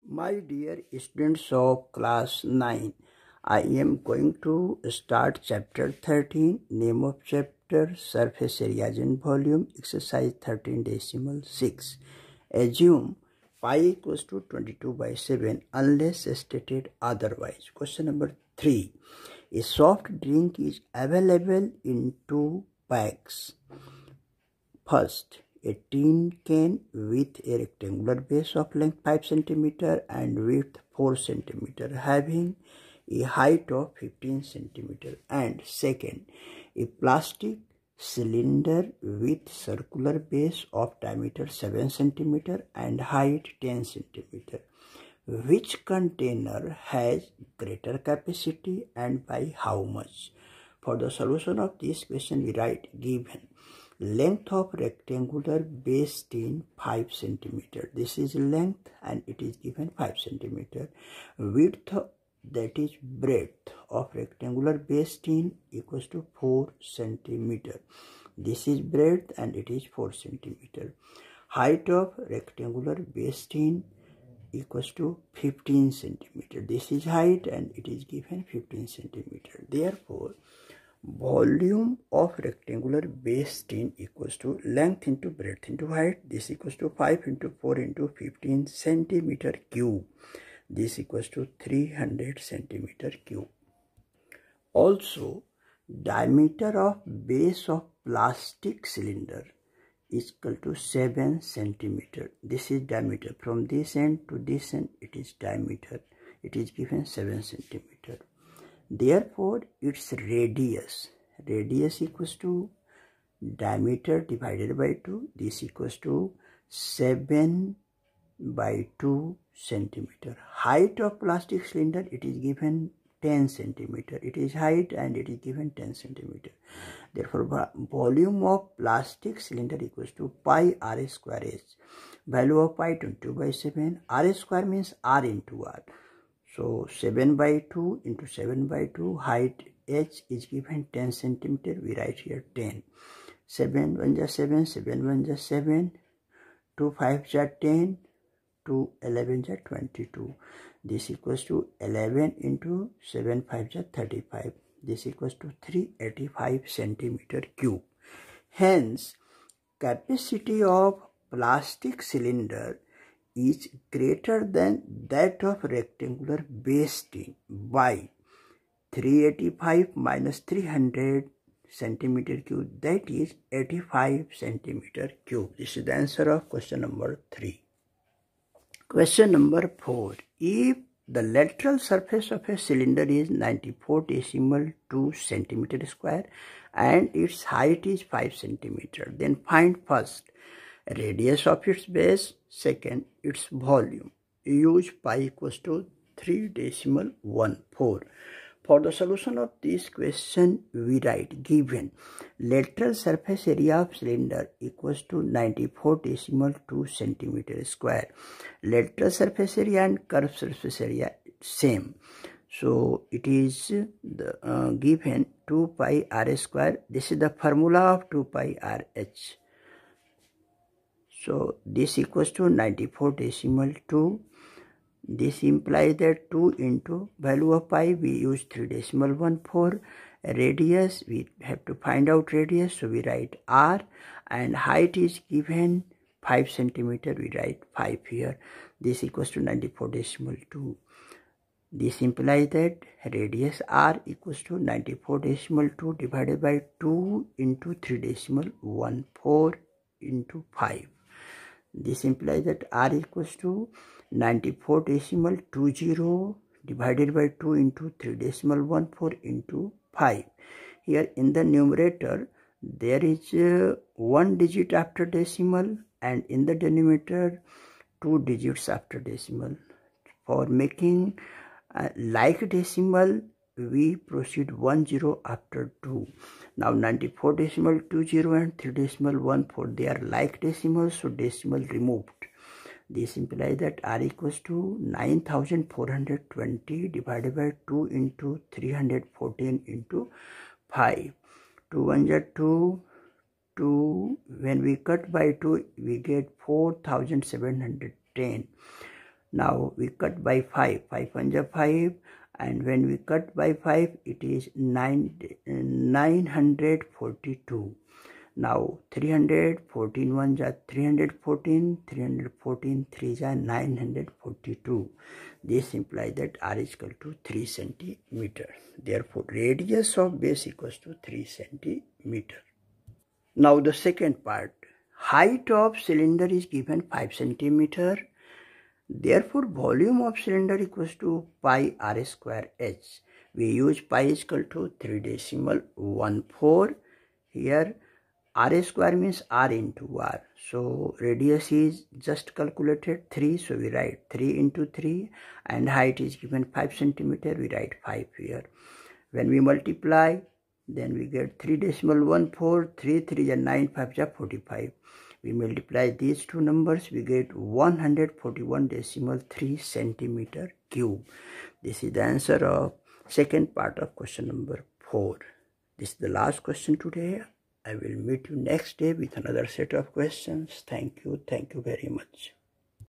My dear students of class 9, I am going to start chapter 13, name of chapter, surface areas and volume, exercise 13.6. Assume pi equals to 22/7 unless stated otherwise. Question number 3. A soft drink is available in 2 packs. First, a tin can with a rectangular base of length 5 cm and width 4 cm having a height of 15 cm. And second, a plastic cylinder with circular base of diameter 7 cm and height 10 cm. Which container has greater capacity and by how much? For the solution of this question, we write given length of rectangular base tin 5 cm. This is length and it is given 5 cm. Width, that is breadth of rectangular base tin equals to 4 cm. This is breadth and it is 4 cm. Height of rectangular base tin equals to 15 cm. This is height and it is given 15 cm. Therefore, volume of rectangular base tin equals to length into breadth into height. This equals to 5 into 4 into 15 centimeter cube. This equals to 300 centimeter cube. Also, diameter of base of plastic cylinder is equal to 7 centimeter. This is diameter. From this end to this end, it is diameter. It is given 7 centimeter. Therefore, its radius equals to diameter divided by 2. This equals to 7 by 2 centimeter. Height of plastic cylinder, it is given 10 centimeter. It is height and it is given 10 centimeter. Therefore, volume of plastic cylinder equals to pi r square h. Value of pi 22/7. R square means r into r. So 7 by 2 into 7 by 2, height h is given 10 centimeter. We write here 10. 7 1 is 7, 7 1 is 7, 2 5 is 10, 2 11 is 22. This equals to 11 into 7 5 is 35. This equals to 385 centimeter cube. Hence, capacity of plastic cylinder is greater than that of rectangular base tin by 385 minus 300 centimeter cube, that is 85 centimeter cube. This is the answer of question number 3. Question number 4. If the lateral surface of a cylinder is 94.2 centimeter square and its height is 5 centimeter, then find first radius of its base, second its volume. Use pi equals to 3.14. For the solution of this question, we write given lateral surface area of cylinder equals to 94.2 centimeter square. Lateral surface area and curved surface area same. So it is given 2 pi r square. This is the formula of 2 pi r h. So this equals to 94.2. This implies that 2 into value of pi, we use 3.14. Radius, we have to find out radius, so we write r, and height is given 5 centimeter, we write 5 here. This equals to 94.2. This implies that radius r equals to 94.2 divided by 2 into 3.14 into 5. This implies that r equals to 94.20 divided by 2 into 3.14 into 5. Here in the numerator, there is 1 digit after decimal, and in the denominator, 2 digits after decimal. For making like decimal, we proceed 1 0 after 2. Now 94.20 and 3.14, they are like decimals, so decimal removed. This implies that r equals to 9420 divided by 2 into 314 into 5. 2 1 is 2, 2, when we cut by 2, we get 4710. Now we cut by 5. 5 1 is 5, and when we cut by 5, it is 942. Now 314 1 is 314, 314 3 is 942. This implies that r is equal to 3 centimeter. Therefore, radius of base equals to 3 centimeter. Now the second part. Height of cylinder is given 5 centimeter. Therefore, volume of cylinder equals to pi r square h. We use pi is equal to 3.14. Here r square means r into r. So radius is just calculated 3. So we write 3 into 3, and height is given 5 centimeter. We write 5 here. When we multiply, then we get 3.14. 3 3 is 9, 5 is 45. We multiply these two numbers, we get 141.3 centimeter cube. This is the answer of second part of question number 4. This is the last question today. I will meet you next day with another set of questions. Thank you very much.